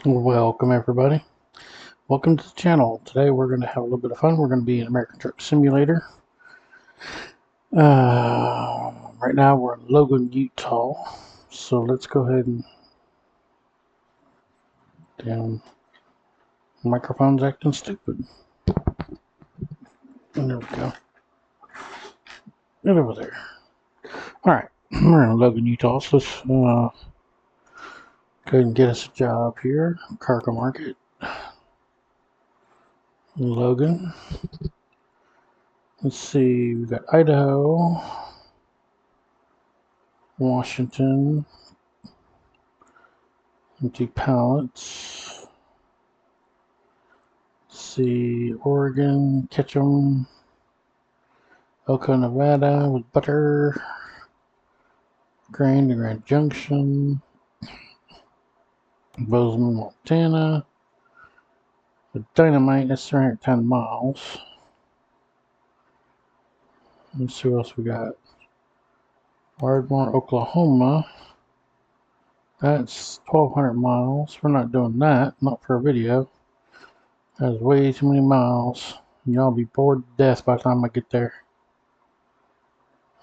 Welcome everybody. Welcome to the channel. Today we're going to have a little bit of fun. We're going to be in American Truck Simulator. Right now we're in Logan, Utah. So let's go ahead and damn microphone's acting stupid. And there we go. Right over there. Alright, we're in Logan, Utah. So let's go ahead and get us a job here. Cargo market. Logan. Let's see, we've got Idaho, Washington, empty pallets. Let's see, Oregon, Ketchum, Elko, Nevada with butter, grain to Grand Junction, Bozeman, Montana, with dynamite. That's 310 miles. Let's see what else we got. Ardmore, Oklahoma. That's 1,200 miles. We're not doing that. Not for a video. That's way too many miles. Y'all be bored to death by the time I get there.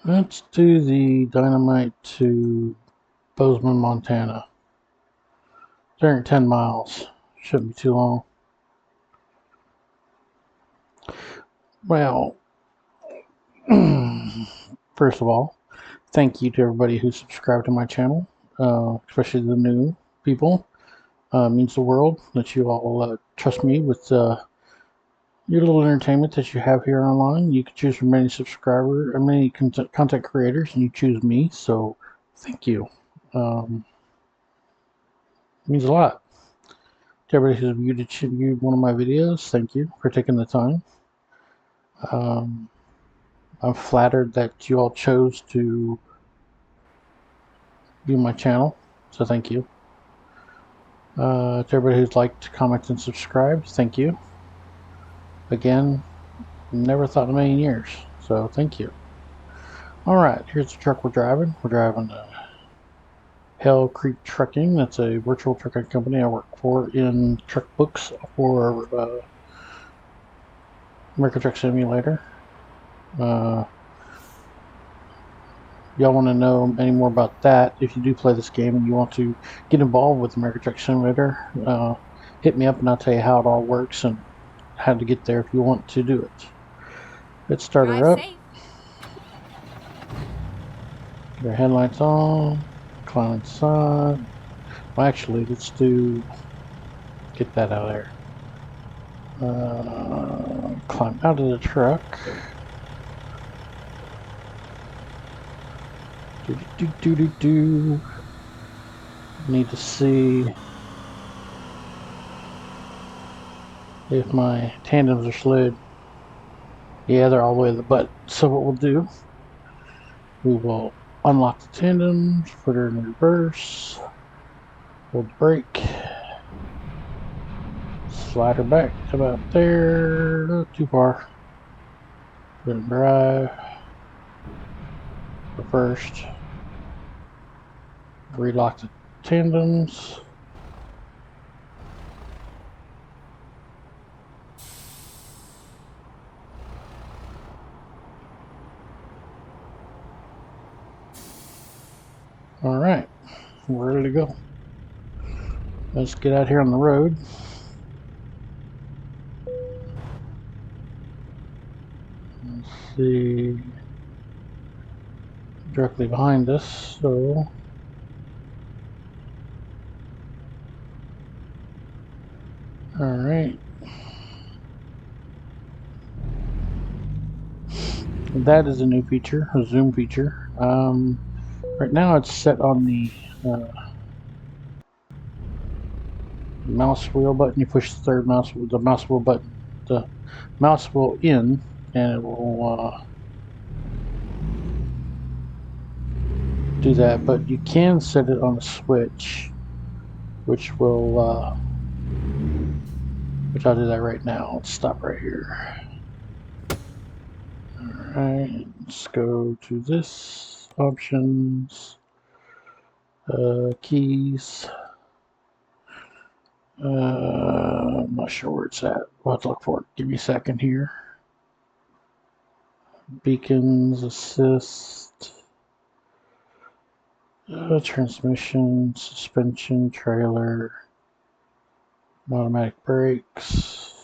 Let's do the dynamite to Bozeman, Montana. 310 miles. Shouldn't be too long. Well, first of all, thank you to everybody who subscribed to my channel, especially the new people. It means the world that you all trust me with your little entertainment that you have here online. You can choose from many subscribers or many content creators, and you choose me. So, thank you. It means a lot. To everybody who's viewed one of my videos, thank you for taking the time. I'm flattered that you all chose to view my channel, so thank you. To everybody who's liked, commented, and subscribed, thank you. Again, never thought in a million years, so thank you. Alright, here's the truck we're driving. We're driving Hell Creek Trucking. That's a virtual trucking company I work for in truck books for American Truck Simulator. Y'all want to know any more about that, if you do play this game and you want to get involved with American Truck Simulator, hit me up and I'll tell you how it all works and how to get there if you want to do it. Let's start her up. Get our headlights on. Climb inside. Well, actually, let's get that out of there. Climb out of the truck. Need to see if my tandems are slid. Yeah, they're all the way to the butt. So what we'll do, we will unlock the tandems, put her in reverse, hold the brake, slide her back to about there, not too far. Put it in drive, reversed, relock the tandems. Alright, we're ready to go. Let's get out here on the road. Let's see, directly behind us, so alright. That is a new feature, a zoom feature. Right now it's set on the mouse wheel button. You push the third mouse wheel button, the mouse wheel in, and it will do that. But you can set it on a switch, which will which I'll do that right now. Let's stop right here. Alright, let's go to this, options, keys, I'm not sure where it's at. We'll have to look for it. Give me a second here. Beacons, assist, transmission, suspension, trailer, automatic brakes,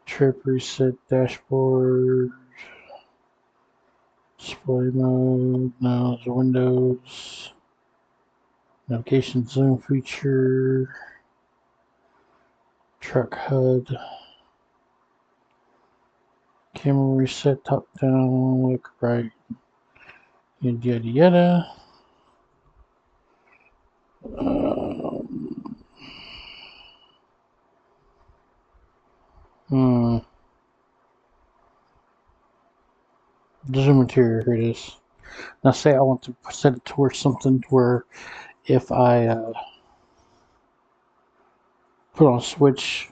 trip reset, dashboard, display mode, no, those are windows, navigation zoom feature, truck HUD, camera reset, top down, look right, yada yada yada. The zoom interior, here it is. Now say I want to set it towards something where if I put on a switch,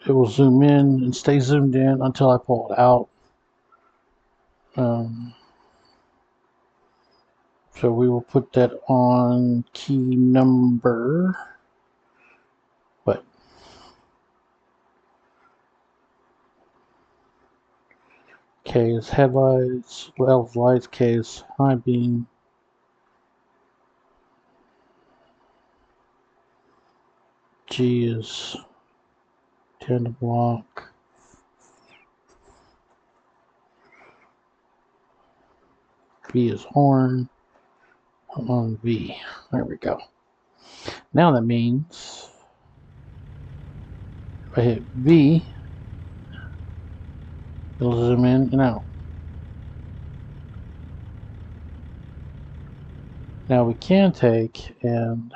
it will zoom in and stay zoomed in until I pull it out. So we will put that on key number, what? K is headlights, L is lights, K is high beam. G is tandem block. V is horn. On V. There we go. Now that means if I hit V, it'll zoom in and out. Now we can take and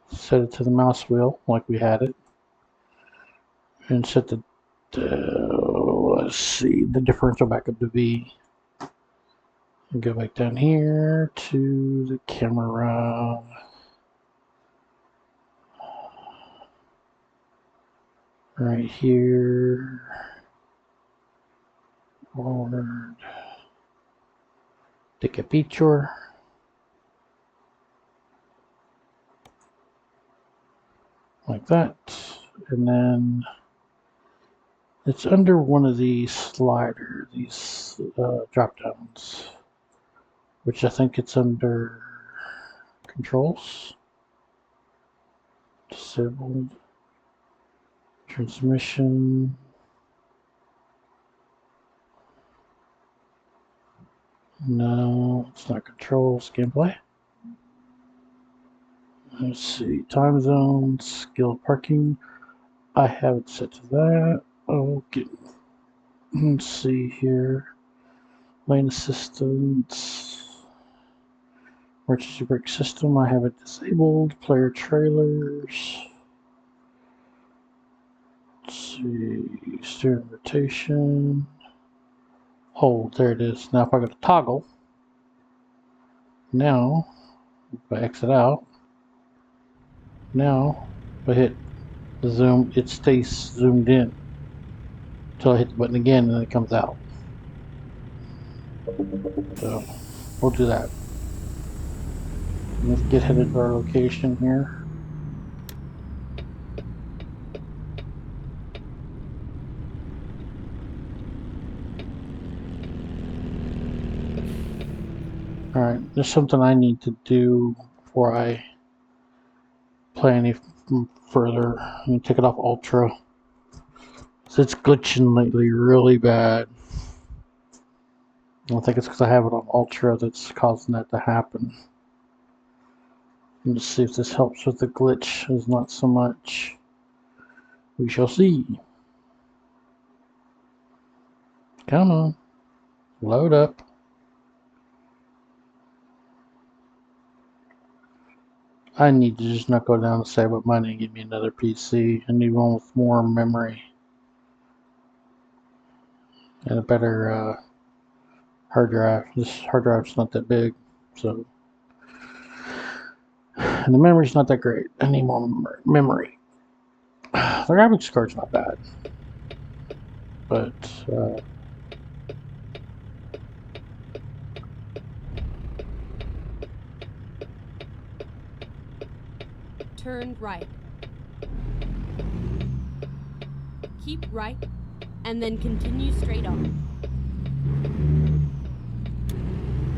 set it to the mouse wheel like we had it, and set the let's see, the differential back up to V, and go back down here to the camera. Right here, forward, take a picture. Like that, and then it's under one of these sliders, these drop downs, which I think it's under controls, disabled, transmission, no, it's not controls, gameplay. Let's see, time zones, skill parking, I have it set to that. Okay, let's see here, lane assistance, emergency brake system, I have it disabled, player trailers, let's see, steering rotation, hold, there it is. Now if I go to toggle, now if I exit out, now if I hit the zoom, it stays zoomed in until I hit the button again and it comes out. So we'll do that. Let's get headed to our location here. Alright, there's something I need to do before I play any further. I'm going to take it off Ultra. So it's glitching lately really bad. I think it's because I have it on Ultra that's causing that to happen. Let's see if this helps with the glitch. Is not so much. We shall see. Come on. Load up. I need to just not go down and save up money and get me another PC. I need one with more memory. And a better hard drive. This hard drive's not that big. So. And the memory's not that great. I need more memory. The graphics card's not bad. But turn right. Keep right, and then continue straight on.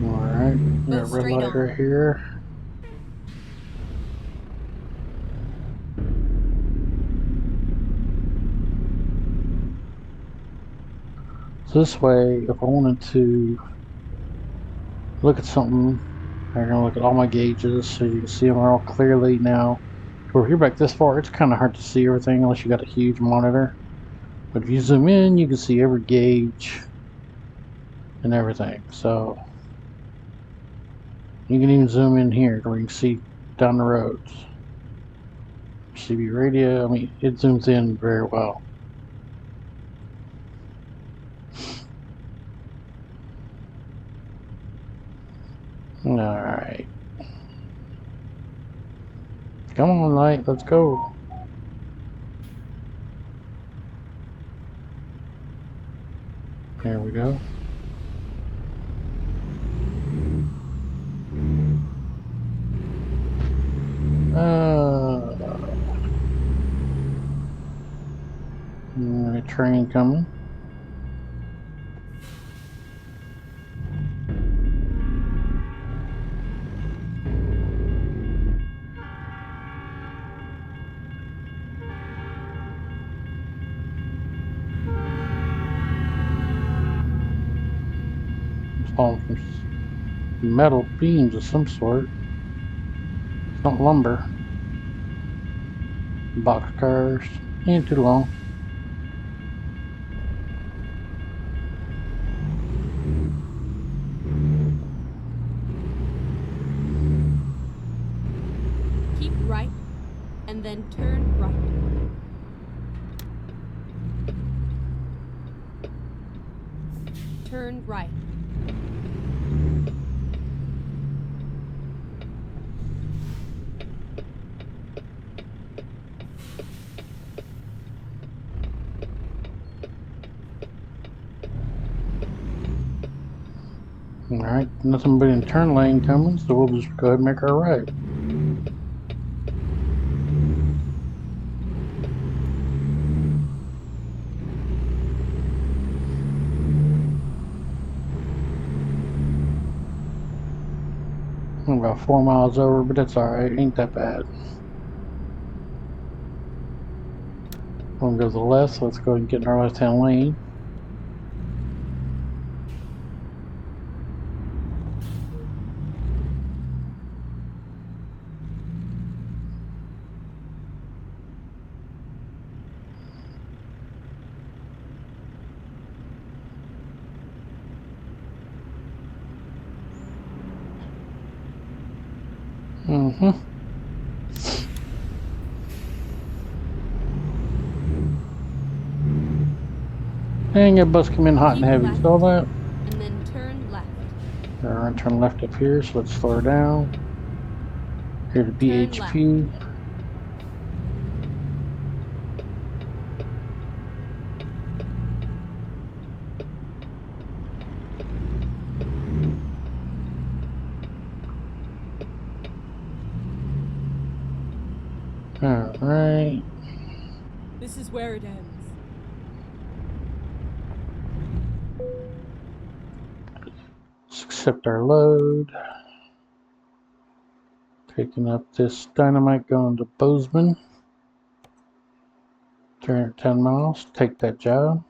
Alright, Go got red straight light on. right here. So this way, if I wanted to look at something, I'm gonna look at all my gauges so you can see them all clearly now. If you're back this far, it's kind of hard to see everything unless you got a huge monitor. But if you zoom in, you can see every gauge and everything. So you can even zoom in here where you can see down the roads. CB radio, I mean, it zooms in very well. Alright. Come on, light, let's go. There we go. A train coming. It's falling from metal beams of some sort. It's not lumber. Box cars. Ain't too long. Keep right, and then turn right. Turn right. Alright, nothing but in turn lane coming, so we'll just go ahead and make our right. I'm about 4 miles over, but that's alright, ain't that bad. We're gonna go to the left, so let's go ahead and get in our left hand lane. Dang, that bus came in hot and Keep heavy. left, Saw that? and then turn left. We're gonna turn left up here, so let's slow her down. Here to Turn left. BHP. Alright. This is where it ends. Let's accept our load. Picking up this dynamite going to Bozeman. 310 miles. Take that job.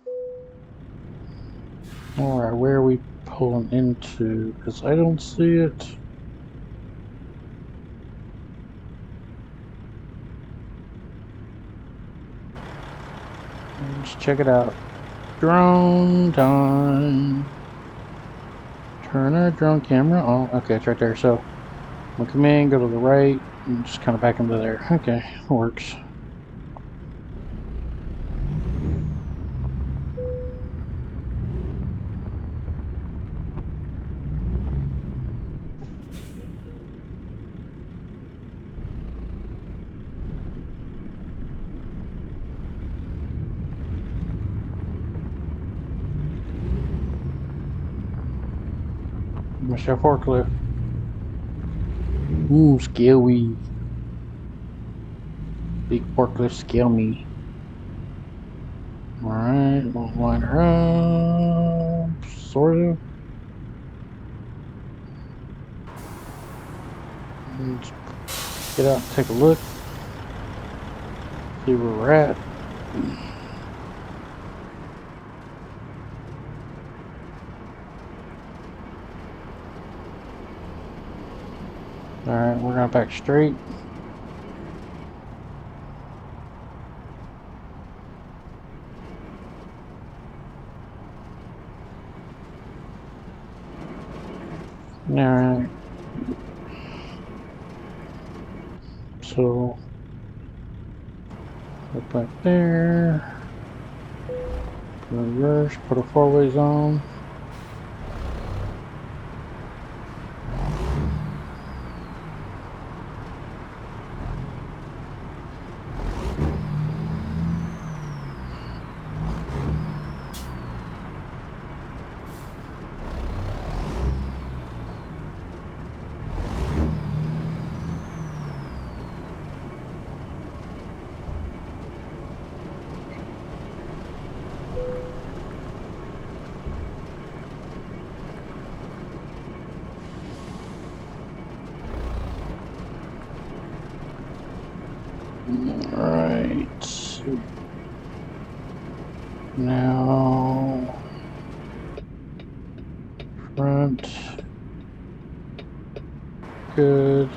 Alright, where are we pulling into? Because I don't see it. Let's check it out. Drone time. Turn our drone camera on. Okay, it's right there. So we'll come in, go to the right, and just kind of back into there. Okay, works. Michelle forklift. Ooh, scary. Big forklift scale me. Alright, we'll line her up. Sort of. Let's get out and take a look. See where we're at. Alright, we're gonna back straight. Alright. So, look back there. Reverse, put a four-ways on. Alright. Now, front. Good.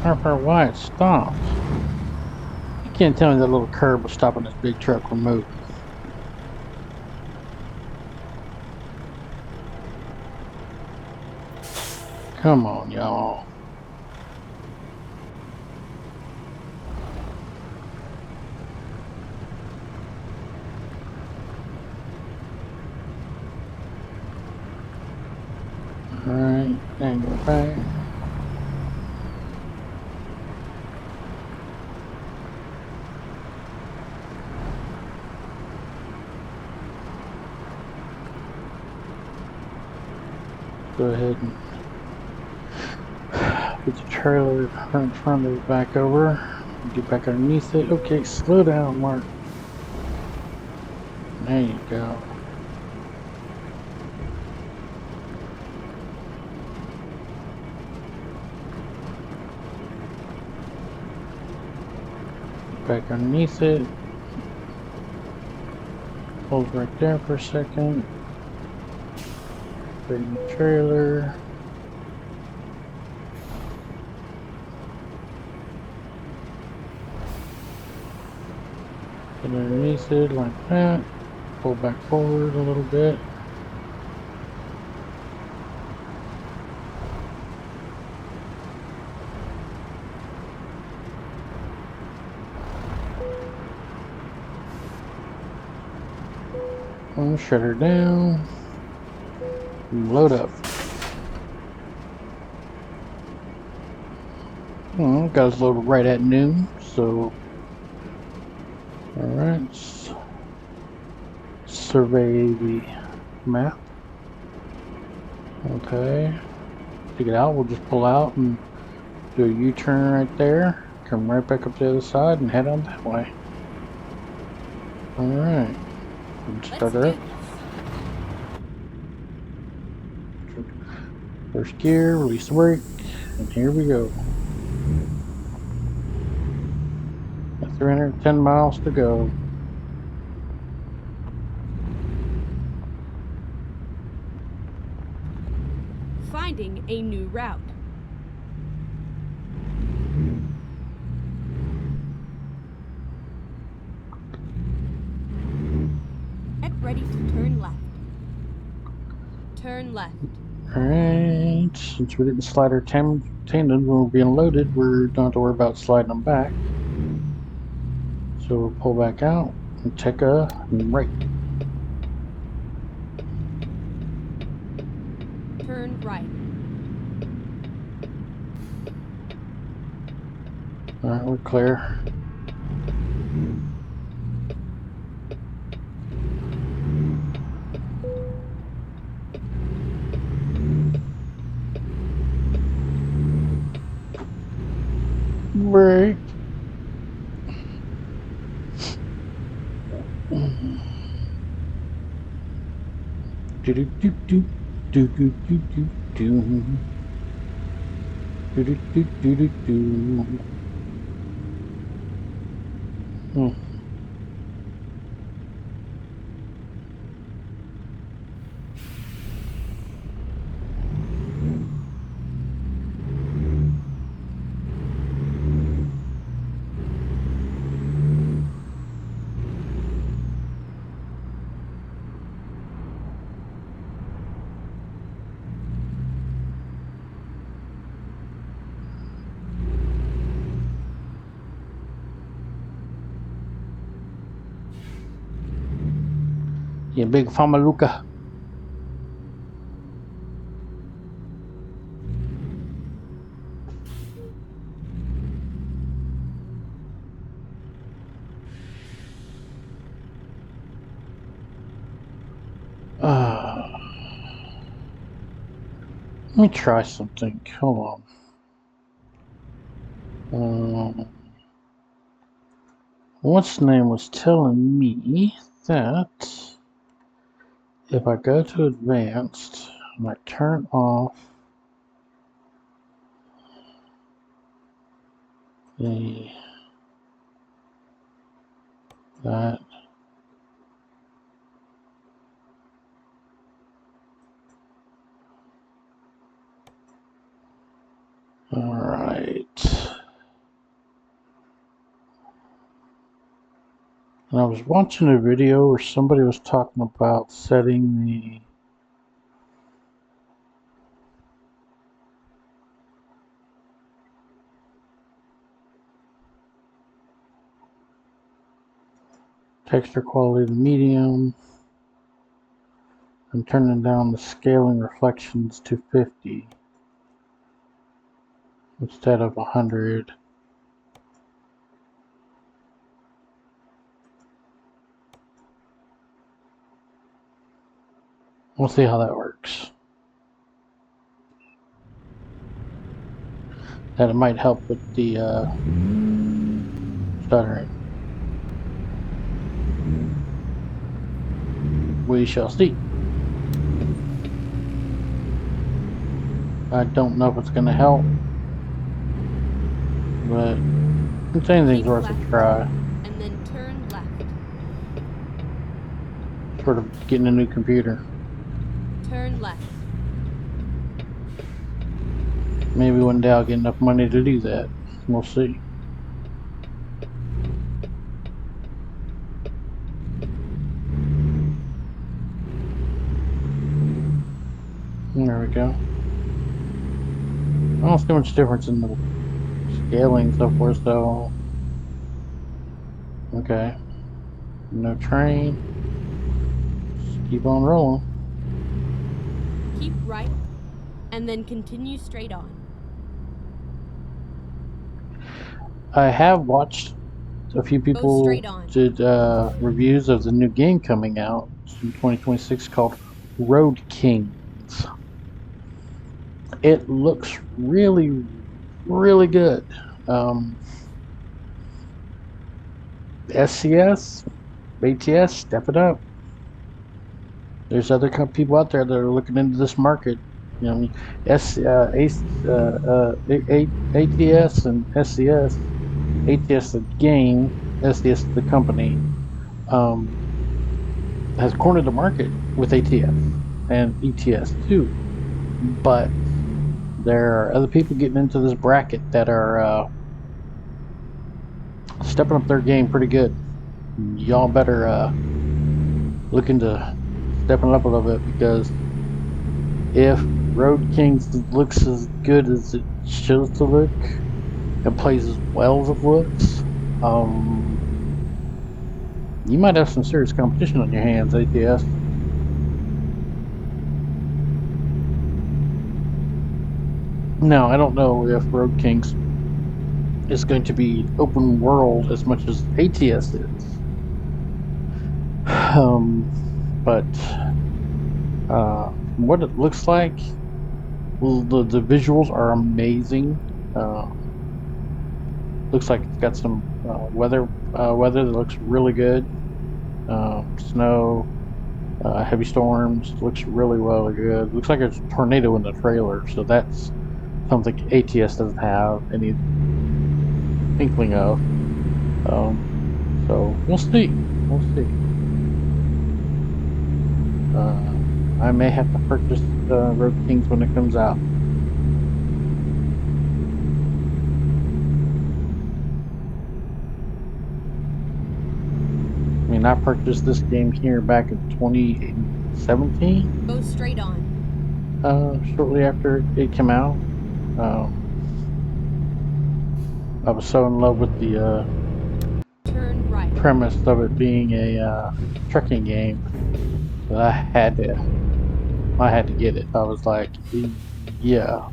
I don't know why it stopped. You can't tell me that little curb was stopping this big truck from moving. Come on, y'all. Alright, and go back. Go ahead and get the trailer in front of it back over. Get back underneath it. Okay, slow down, Mark. There you go. Back underneath it. Hold right there for a second. Bring the trailer. Get underneath it like that. Pull back forward a little bit. Shut her down. Load up. Got us loaded right at noon, so alright, let's survey the map. Okay, to get out, we'll just pull out and do a U-turn right there, come right back up the other side and head on that way. Alright, start her up. First gear, release the brake, and here we go. 310 miles to go. Finding a new route. Get ready to turn left. Turn left. Alright, since we didn't slide our tandem when we're being loaded, we don't have to worry about sliding them back. So we'll pull back out and take a right. Turn right. Alright, we're clear. Break. Do do do do do do do do do do do do do do do. Yeah, big Famaluca. Let me try something. Hold on. What's name was telling me that if I go to advanced, I might turn off the that. All right. And I was watching a video where somebody was talking about setting the texture quality to medium and turning down the scaling reflections to 50 instead of 100. We'll see how that works. That it might help with the stuttering. We shall see. I don't know if it's going to help, but it's anything's Keep worth a left, try. and then turn left. Sort of getting a new computer. Turn left. Maybe one day I'll get enough money to do that. We'll see. There we go. I don't see much difference in the scaling and so forth, so okay. No train. Just keep on rolling. Keep right, and then continue straight on. I have watched a few Go people straight on. did reviews of the new game coming out in 2026 called Road Kings. It looks really, really good. SCS, ATS, step it up. There's other people out there that are looking into this market. You know, ATS and SCS, ATS the game, SCS the company, has cornered the market with ATS and ETS too. But there are other people getting into this bracket that are stepping up their game pretty good. Y'all better look into stepping up a little bit, because if Road Kings looks as good as it shows to look and plays as well as it looks, you might have some serious competition on your hands, ATS. Now, I don't know if Road Kings is going to be open world as much as ATS is. But what it looks like, well, the visuals are amazing. Looks like it's got some weather that looks really good. Snow, heavy storms. Looks really well good. Looks like there's a tornado in the trailer, so that's something ATS doesn't have any inkling of. Um, so we'll see. We'll see. I may have to purchase Road Kings when it comes out. I mean, I purchased this game here back in 2017. Go straight on. Shortly after it came out. I was so in love with the Turn right. premise of it being a trucking game that I had to get it. I was like, yeah.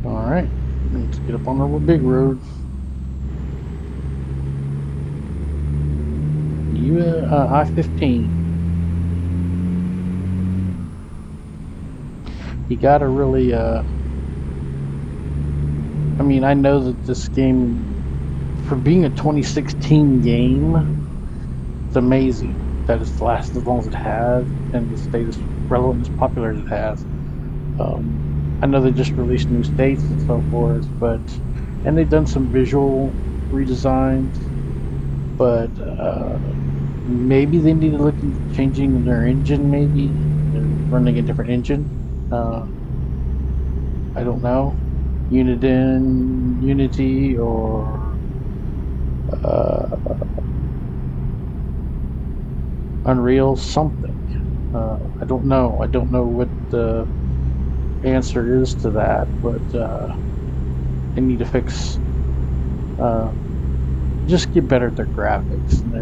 All right, let's get up on the big road. I-15. You gotta really, I mean, I know that this game, for being a 2016 game, it's amazing that it's lasted as long as it has and the stayed as relevant as popular as it has. I know they just released new states and so forth, and they've done some visual redesigns, but maybe they need to look into changing their engine. Maybe they're running a different engine. I don't know, Unity, or Unreal, something. I don't know. I don't know what the answer is to that, but they need to fix. Just get better at their graphics and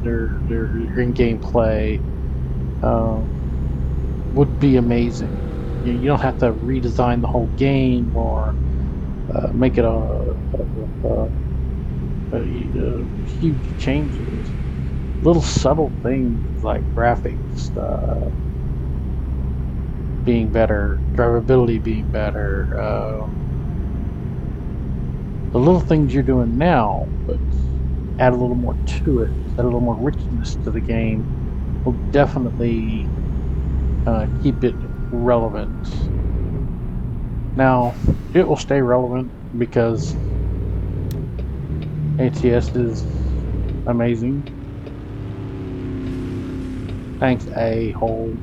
their in-game play. Would be amazing. You don't have to redesign the whole game or make it a huge changes. Little subtle things like graphics being better, drivability being better. The little things you're doing now, but add a little more to it, add a little more richness to the game, will definitely keep it relevant. Now, it will stay relevant because ATS is amazing. Thanks, a-hole.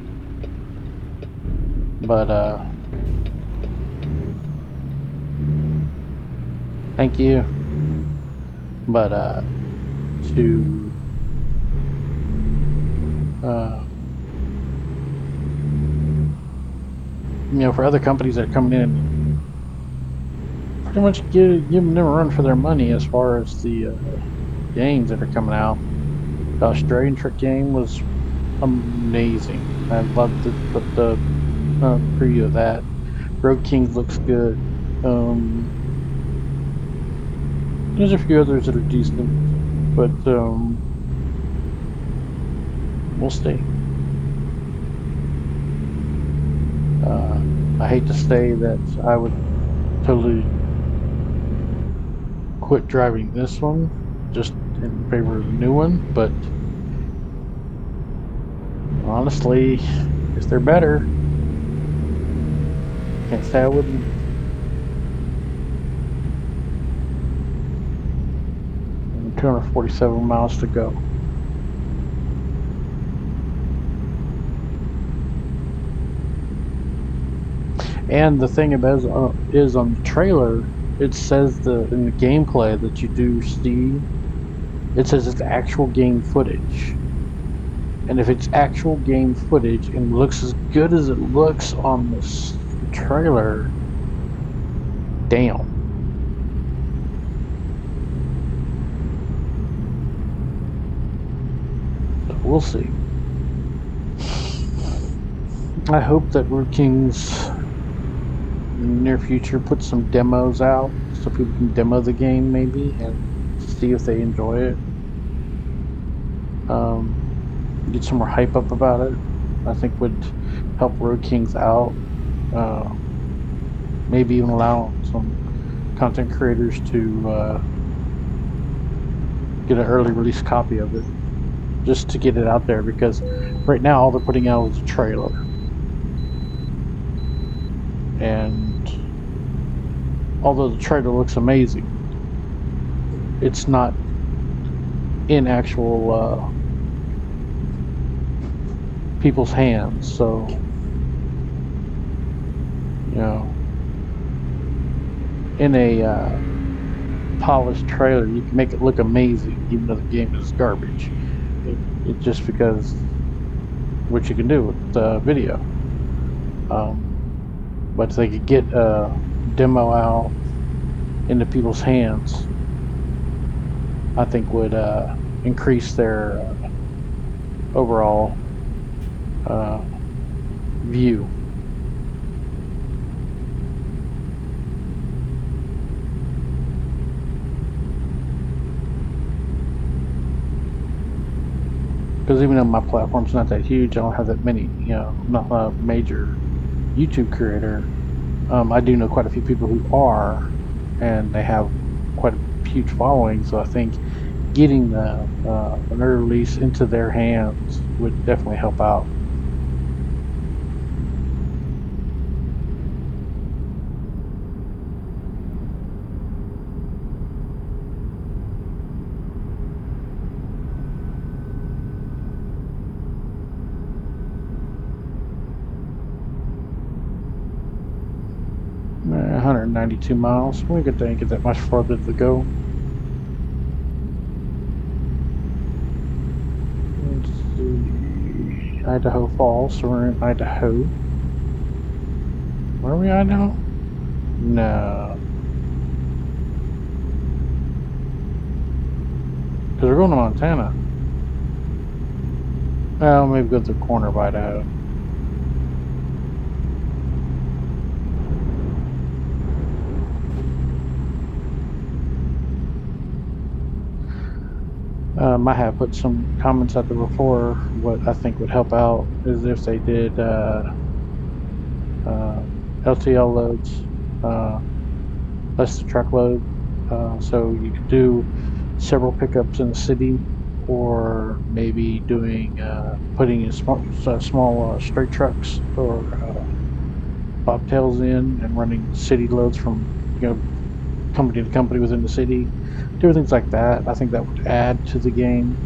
But, thank you. But, to, for other companies that are coming in, pretty much give them a run for their money as far as the games that are coming out. The Australian trick game was amazing. I loved the preview of that. Road Kings looks good. There's a few others that are decent, but we'll see. I hate to say that I would totally quit driving this one just in favor of the new one, but honestly, if they're better, can't say I wouldn't. And 247 miles to go. And the thing about is on the trailer, it says in the gameplay that you do see, it says it's actual game footage. And if it's actual game footage and looks as good as it looks on this trailer, damn. So we'll see. I hope that Road Kings in the near future put some demos out so people can demo the game maybe and see if they enjoy it. Get some more hype up about it. I think would help Road Kings out. maybe even allow some content creators to get an early release copy of it, just to get it out there. Because right now all they're putting out is a trailer, and although the trailer looks amazing, it's not in actual people's hands. So, you know, in a polished trailer, you can make it look amazing, even though the game is garbage. It just because what you can do with video. Um, but if they could get a demo out into people's hands, I think would increase their overall uh, view. Because even though my platform's not that huge, I don't have that many. You know, I'm not a major YouTube creator. I do know quite a few people who are, and they have quite a huge following. So I think getting the an early release into their hands would definitely help out. Eh, 192 miles. We didn't get that much farther to go. Let's see. Idaho Falls. So we're in Idaho. Where are we, Idaho? No. Because we're going to Montana. Well, maybe go to the corner of Idaho. I have put some comments out there before. What I think would help out is if they did LTL loads, uh, less the truckload. So you could do several pickups in the city, or maybe doing putting in small straight trucks or bobtails in and running city loads from company to company within the city. Do things like that. I think that would add to the game.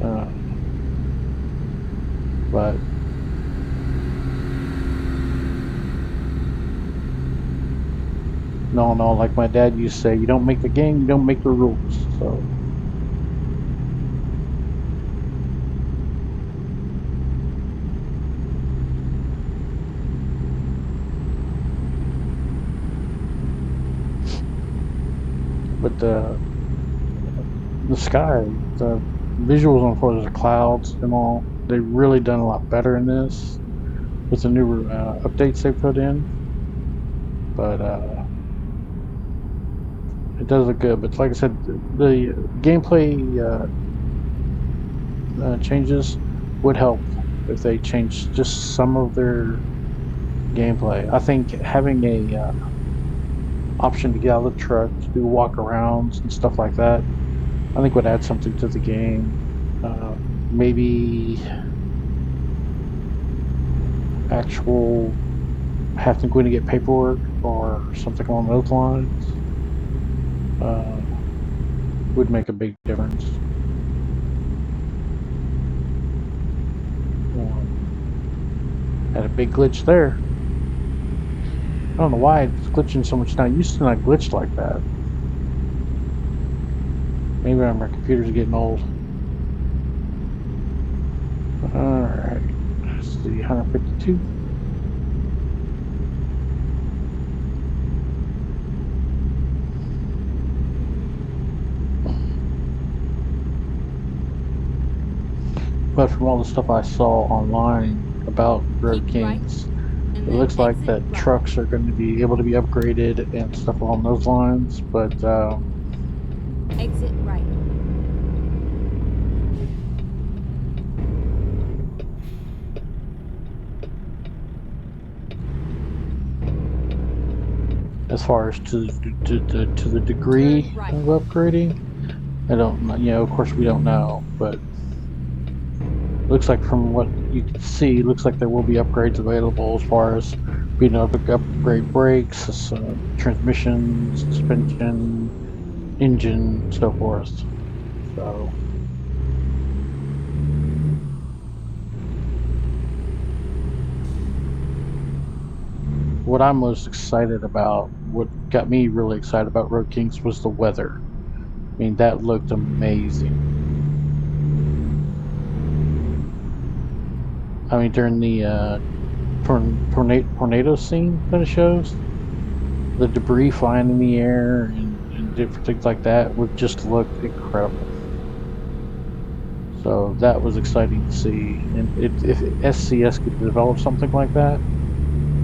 Uh, but no, like my dad used to say, you don't make the game, you don't make the rules. So, but the sky, the visuals on for the clouds and all, they've really done a lot better in this with the new updates they put in. But it does look good. But like I said, the gameplay changes would help if they changed just some of their gameplay. I think having a option to get out of the truck to do walkarounds and stuff like that, I think would add something to the game. Maybe actual have to go in and get paperwork or something along those lines uh, would make a big difference. Had a big glitch there. I don't know why it's glitching so much now. It used to not glitch like that. Maybe my computer's getting old. Alright. Let's see, 152. But from all the stuff I saw online about Road Keep right, Kings, and it then looks like exit that right. trucks are going to be able to be upgraded and stuff along those lines. But Exit right. As far as to the Turn degree right. of upgrading, I don't know. Of course we don't know, but looks like from what you can see, looks like there will be upgrades available as far as being able to upgrade brakes, transmission, suspension, engine, so forth. So what I'm most excited about, what got me really excited about Road Kings was the weather. I mean, that looked amazing. I mean, during the tornado scene that it shows, the debris flying in the air and different things like that would just look incredible. So that was exciting to see. And if SCS could develop something like that,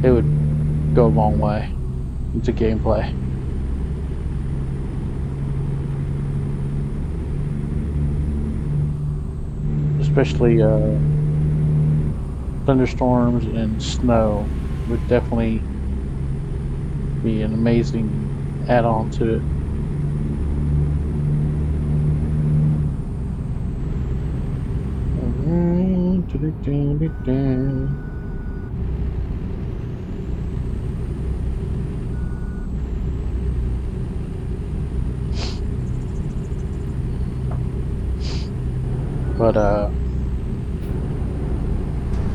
it would go a long way into gameplay. Especially thunderstorms and snow would definitely be an amazing add-on to it. But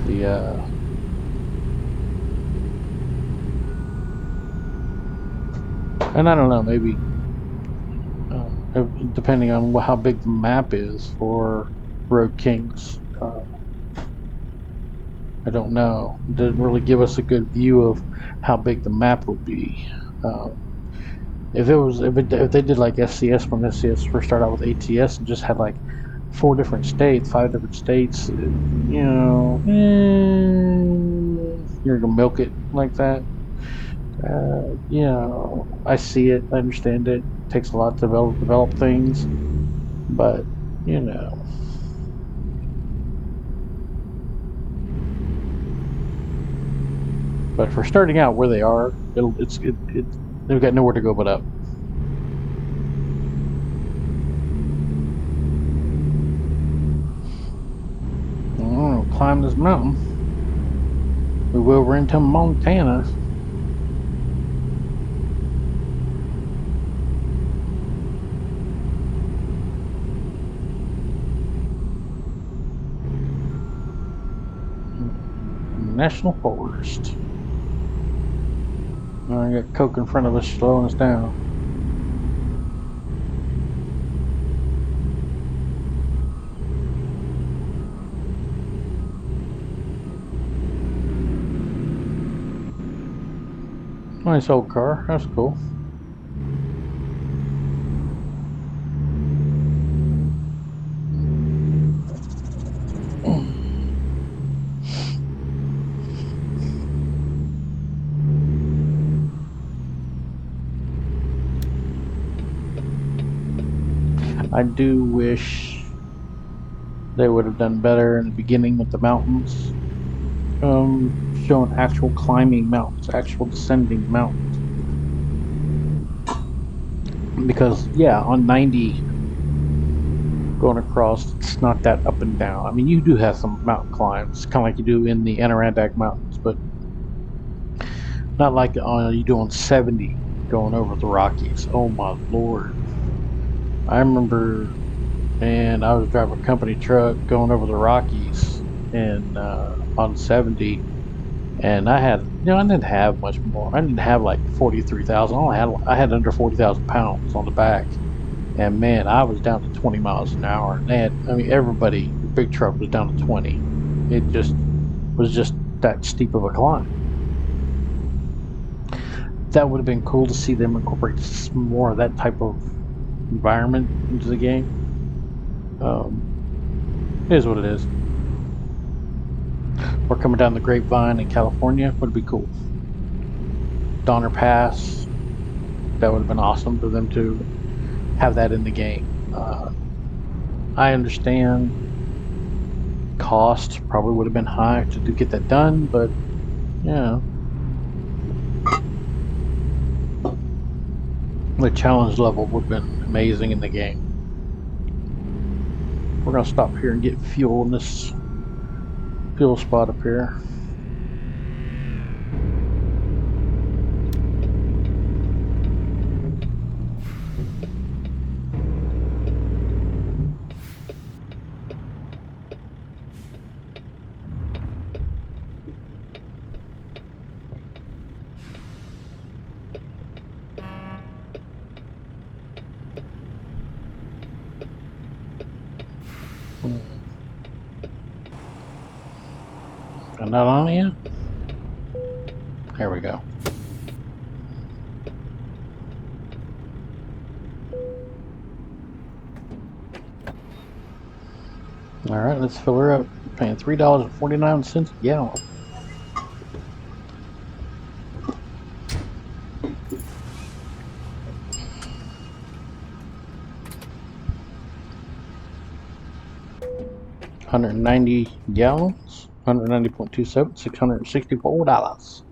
the and I don't know, maybe depending on how big the map is for Road Kings. I don't know. It didn't really give us a good view of how big the map would be. Um, if they did like SCS when SCS first started out with ATS and just had like 4 different states, 5 different states, you're gonna milk it like that. I see it, I understand it. It takes a lot to develop things, but you know, but for starting out where they are, they've got nowhere to go but up. Climb this mountain. We will run into Montana. National Forest. I got Coke in front of us slowing us down. Nice old car. That's cool. I do wish they would have done better in the beginning with the mountains. Showing actual climbing mountains, actual descending mountains. Because yeah, on 90 going across, it's not that up and down. I mean, you do have some mountain climbs, kind of like you do in the Adirondack Mountains, but not like you do on 70 going over the Rockies. Oh my lord! I remember, man, I was driving a company truck going over the Rockies and on 70, and I didn't have much more. I didn't have like 43,000. I had under 40,000 pounds on the back. And man, I was down to 20 miles an hour. And I mean, everybody, the big truck was down to 20. It just was just that steep of a climb. That would have been cool to see them incorporate more of that type of environment into the game. Um, it is what it is. Or coming down the Grapevine in California would be cool. Donner Pass, that would have been awesome for them to have that in the game. I understand cost probably would have been high to get that done, but yeah. The challenge level would have been amazing in the game. We're gonna stop here and get fuel in this fuel spot up here. And not on yet? There we go. Alright, let's fill her up. Paying $3.49 a gallon. $190 gallons, 190.27, $664.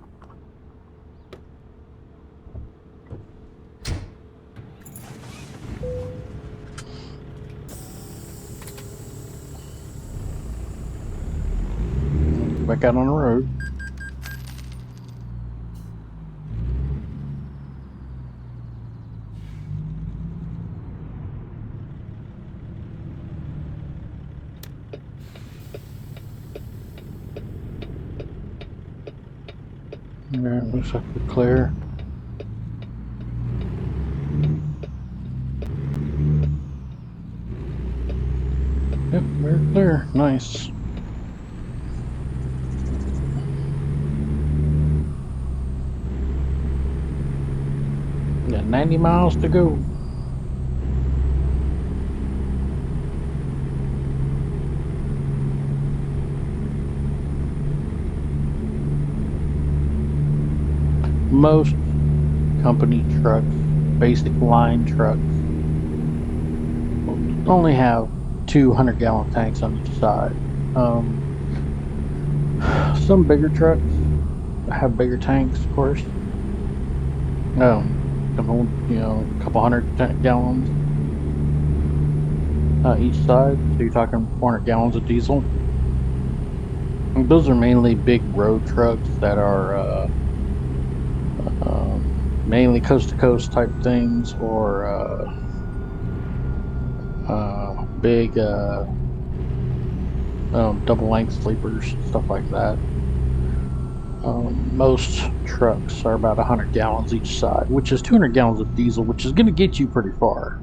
Back out on the road. Alright, looks like we're clear. Yep, we're clear. Nice. Got 90 miles to go. Most company trucks, basic line trucks, only have 200-gallon tanks on each side. Some bigger trucks have bigger tanks, of course. Can hold, a couple hundred gallons each side. So you're talking 400 gallons of diesel. And those are mainly big road trucks that are mainly coast-to-coast type things, or big double-length sleepers, stuff like that. Most trucks are about 100 gallons each side, which is 200 gallons of diesel, which is going to get you pretty far.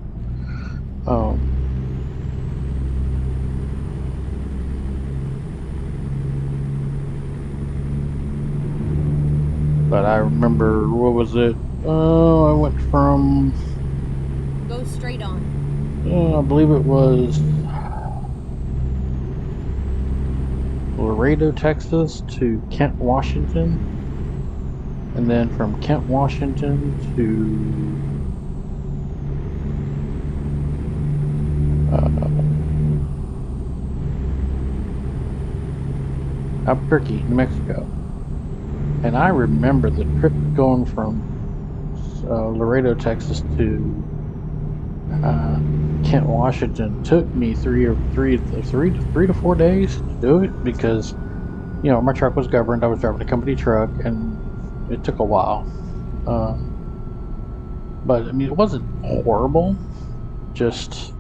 But I remember, what was it? I went from... Go straight on. I believe it was Laredo, Texas to Kent, Washington. And then from Kent, Washington to Albuquerque, New Mexico. And I remember the trip going from Laredo, Texas to Kent, Washington took me three to 4 days to do it, because my truck was governed. I was driving a company truck, and it took a while. But I mean, it wasn't horrible. Just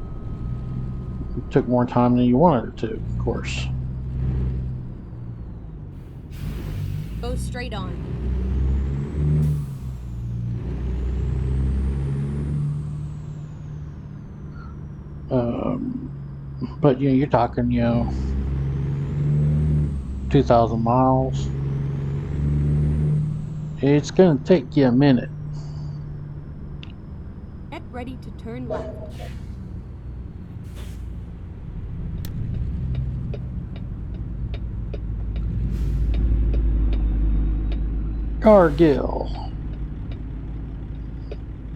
it took more time than you wanted it to, of course. Go straight on. But you're talking 2,000 miles. It's gonna take you a minute. Get ready to turn left. Cargill.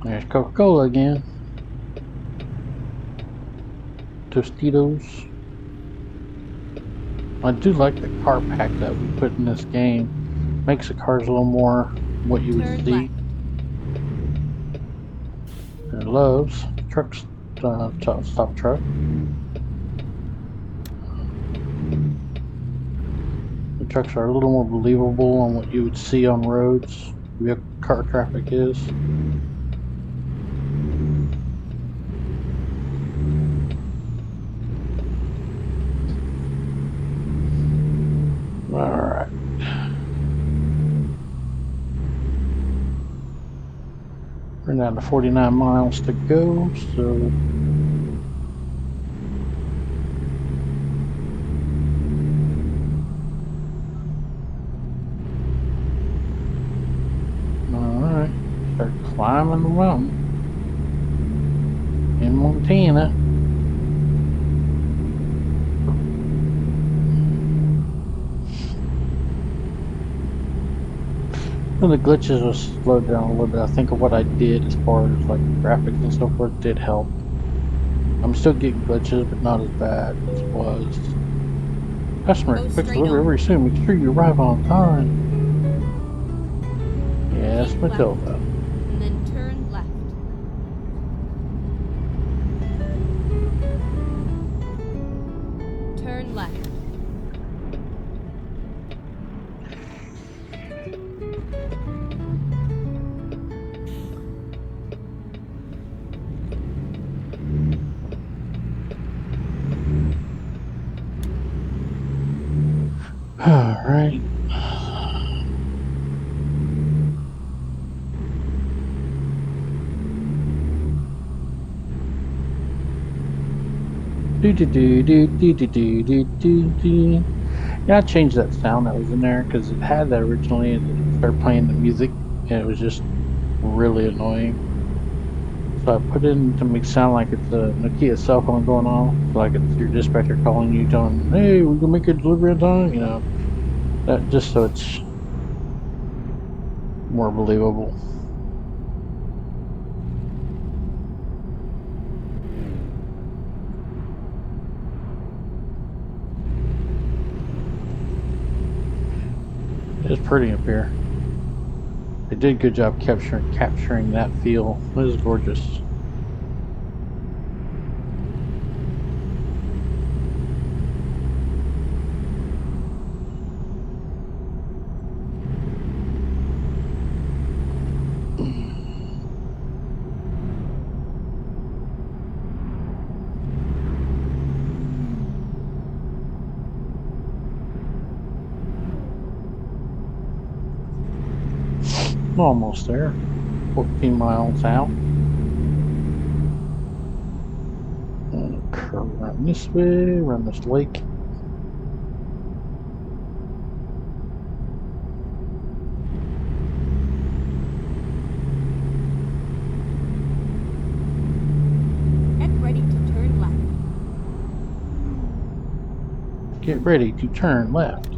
There's Coca-Cola again. Tostitos. I do like the car pack that we put in this game. Makes the cars a little more what you would see. It loves trucks. Stop truck. The trucks are a little more believable on what you would see on roads. Car traffic is. Alright. We're down to 49 miles to go, so alright. Start climbing the mountain in Montana. One of the glitches was slowed down a little bit. I think of what I did as far as like graphics and so forth did help. I'm still getting glitches, but not as bad as it was. Customer Go expects straight delivery on. very soon. Make sure you arrive on time. Yes, Keep left, Matilda. and then turn left. Turn left. Alright. Do do do do do do do do do do. Yeah, I changed that sound that was in there because it had that originally, and it started playing the music, and it was just really annoying. So I put it in to make it sound like it's a Nokia cell phone going off, like it's your dispatcher calling you, telling, "Hey, we can make a delivery on time." You know, that just so it's more believable. It's pretty up here. They did a good job capturing that feel. It is gorgeous. Almost there. 14 miles out. Curve around this way, around this lake. Get ready to turn left. Get ready to turn left.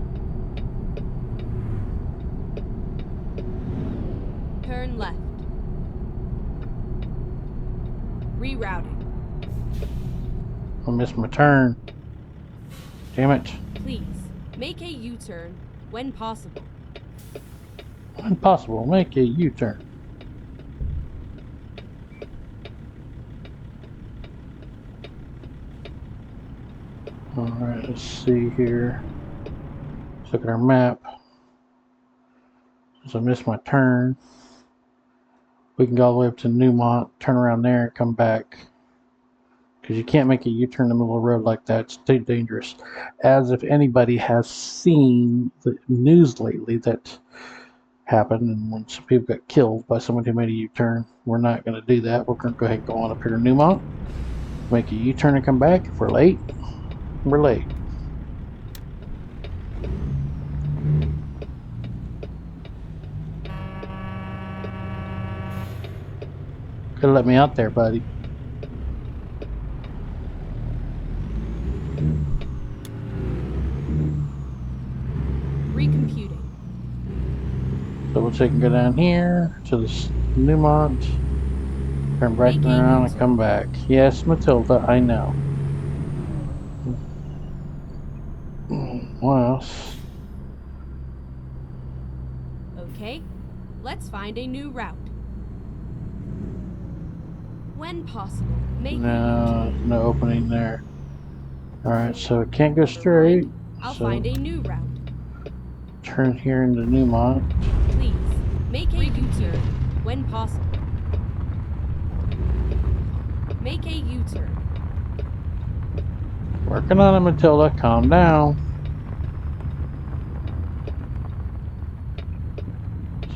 Turn left. Rerouting. I missed my turn. Damn it. Please, make a U-turn when possible. When possible, make a U-turn. Alright, let's see here. Let's look at our map. Since I missed my turn, we can go all the way up to Newmont, turn around there, and come back. Because you can't make a U-turn in the middle of the road like that. It's too dangerous. As if anybody has seen the news lately that happened, and when some people got killed by somebody who made a U-turn. We're not going to do that. We're going to go ahead and go on up here to Newmont, make a U-turn and come back. If we're late, we're late. Could have let me out there, buddy. Recomputing. So we'll take and go down here to the Newmont, turn back around and come back. Yes, Matilda, I know. What else? Okay, let's find a new route. When possible, make a No, U-turn. no opening there. Alright, so it can't go Never straight. mind. I'll So find a new route. turn here into Newmont. Please, make a U-turn when possible. Make a U-turn. Working on it, Matilda. Calm down.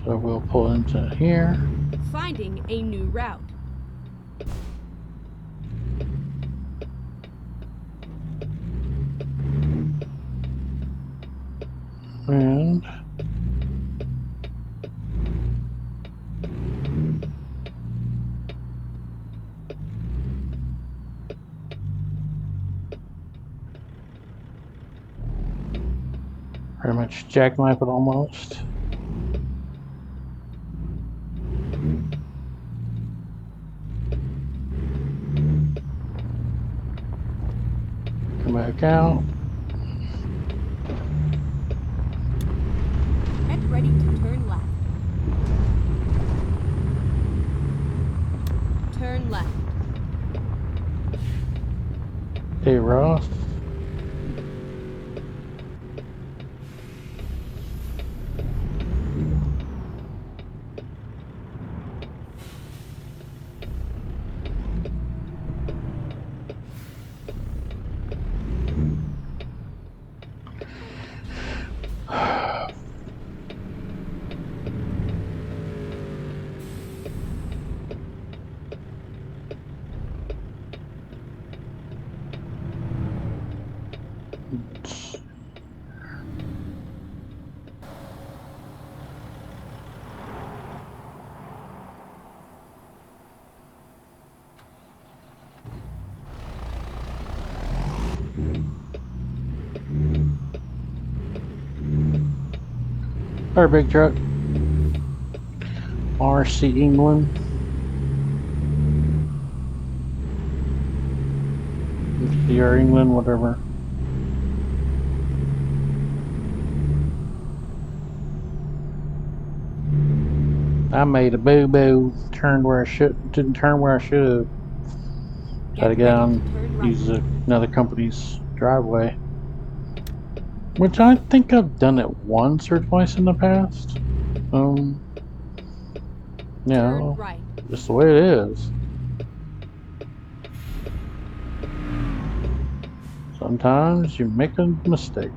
So we'll pull into here. Finding a new route. And pretty much jackknife it almost. Come back out. Get ready to turn left. Turn left. Hey, Ross. Our big truck. RC England. CR England, whatever. I made a boo-boo. Turned where I didn't turn where I should have. Had to Get get ready on, to turn right. use another company's driveway. Which I think I've done it once or twice in the past. You Turn know, right. just the way it is. Sometimes you make a mistake.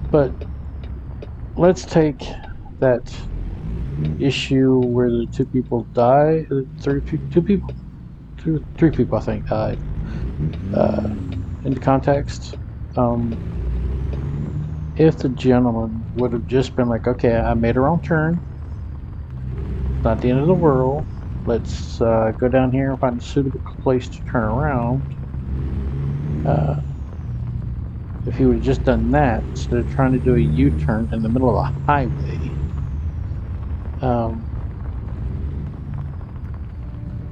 But let's take that issue where the two people die. Three people I think died. Into context. If the gentleman would have just been like, okay, I made a wrong turn. It's not the end of the world. Let's go down here and find a suitable place to turn around. If he would have just done that instead of trying to do a U-turn in the middle of a highway,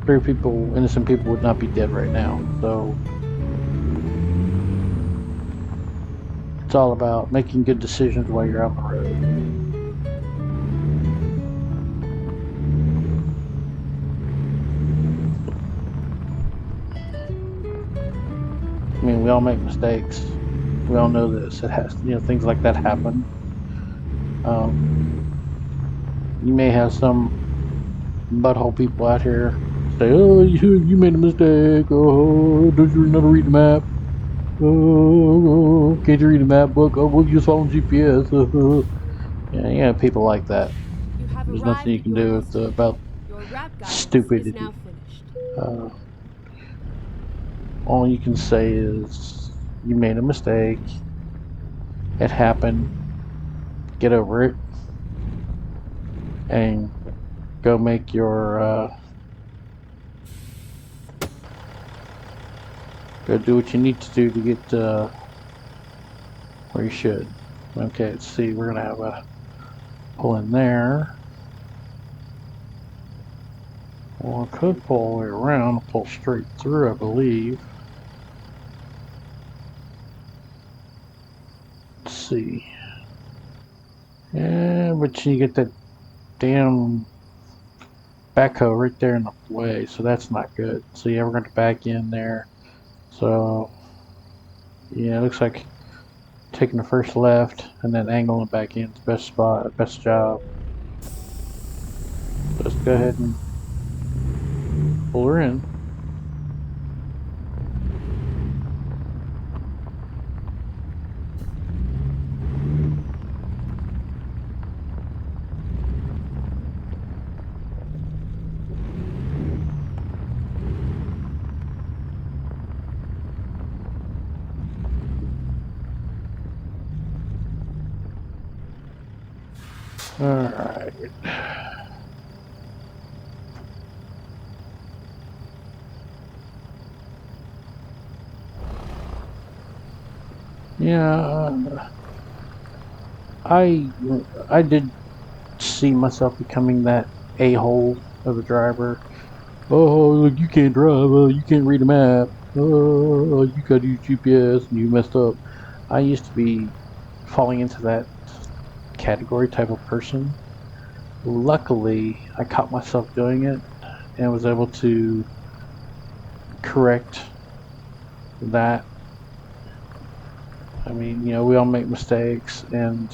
three people, innocent people, would not be dead right now. So it's all about making good decisions while you're on the road. I mean, we all make mistakes. We all know this. It has, things like that happen. You may have some butthole people out here say, "Oh, you made a mistake. Oh, don't you know how to read the map? Oh, can't you read the map book? Oh, we'll just follow GPS." Yeah, people like that. You have There's nothing arrived you at can your do destination. about Your route guidance is now stupidity. finished. All you can say is you made a mistake. It happened. Get over it, and go make your go do what you need to do to get where you should. Okay, let's see. We're gonna have a pull in there. Well, I could pull all the way around, pull straight through, I believe. Let's see. Yeah, but you get that damn backhoe right there in the way, so that's not good. So yeah, we're going to back in there. So yeah, it looks like taking the first left and then angling back in is the best spot, best job. So let's go ahead and pull her in. All right. Yeah, I I did see myself becoming that a-hole of a driver. Oh, look, you can't drive. Oh, you can't read a map. Oh, you got to use GPS and you messed up. I used to be falling into that category type of person. Luckily, I caught myself doing it and was able to correct that. I mean, we all make mistakes, and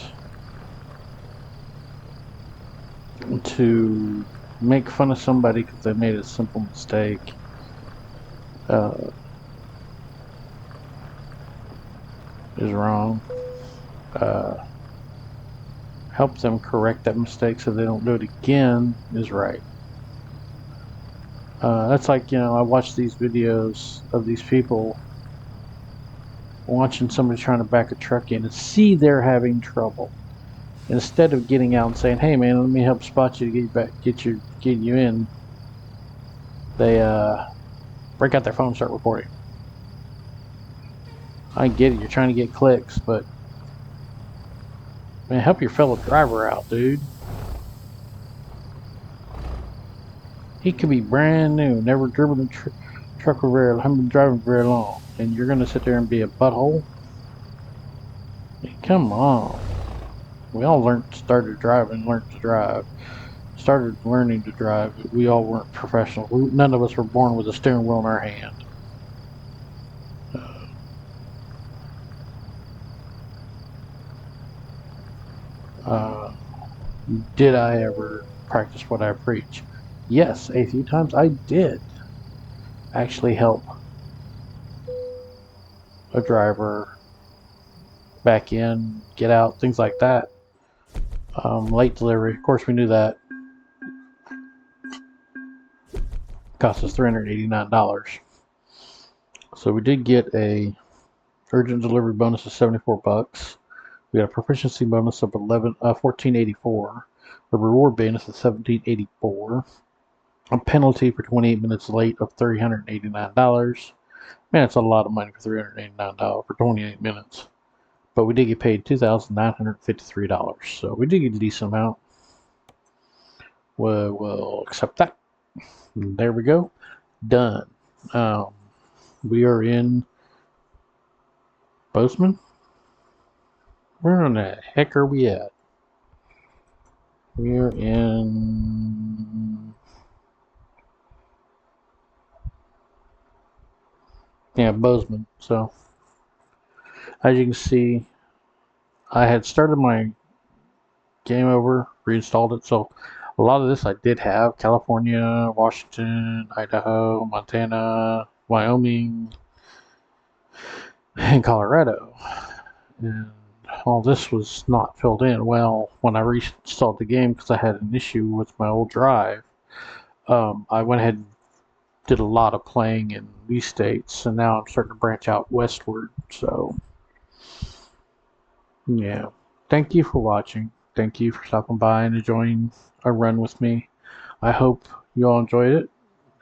to make fun of somebody because they made a simple mistake uh, is wrong. Uh, help them correct that mistake so they don't do it again is right. That's like, I watch these videos of these people watching somebody trying to back a truck in and see they're having trouble. Instead of getting out and saying, "Hey man, let me help spot you to get you back, get you in," they break out their phone and start recording. I get it, you're trying to get clicks, but man, help your fellow driver out, dude. He could be brand new, never driven a truck for haven't been driving very long, and you're gonna sit there and be a butthole. Come on. We all started driving, learned to drive, started learning to drive. We all weren't professional. None of us were born with a steering wheel in our hand. Uh, did I ever practice what I preach? Yes, a few times I did actually help a driver back in, get out, things like that. Late delivery, of course, we knew that cost us $389. So we did get a urgent delivery bonus of $74. We got a proficiency bonus of 1484, a reward bonus of 1784, a penalty for 28 minutes late of $389. Man, it's a lot of money for $389 for 28 minutes. But we did get paid $2,953, so we did get a decent amount. We'll accept that. And there we go. Done. We are in Bozeman. Where in the heck are we at? We're in... Yeah, Bozeman. So, as you can see, I had started my game over, reinstalled it. So, a lot of this I did have. California, Washington, Idaho, Montana, Wyoming, and Colorado. And all this was not filled in. Well, when I reinstalled the game, because I had an issue with my old drive, I went ahead and did a lot of playing in these states, and now I'm starting to branch out westward. So, yeah. Thank you for watching. Thank you for stopping by and enjoying a run with me. I hope you all enjoyed it.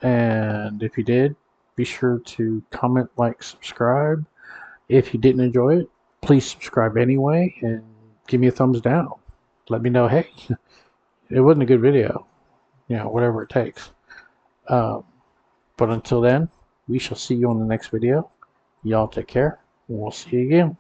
And if you did, be sure to comment, like, subscribe. If you didn't enjoy it, please subscribe anyway and give me a thumbs down. Let me know, hey, it wasn't a good video. Whatever it takes. Um, but until then, we shall see you on the next video. Y'all take care, and we'll see you again.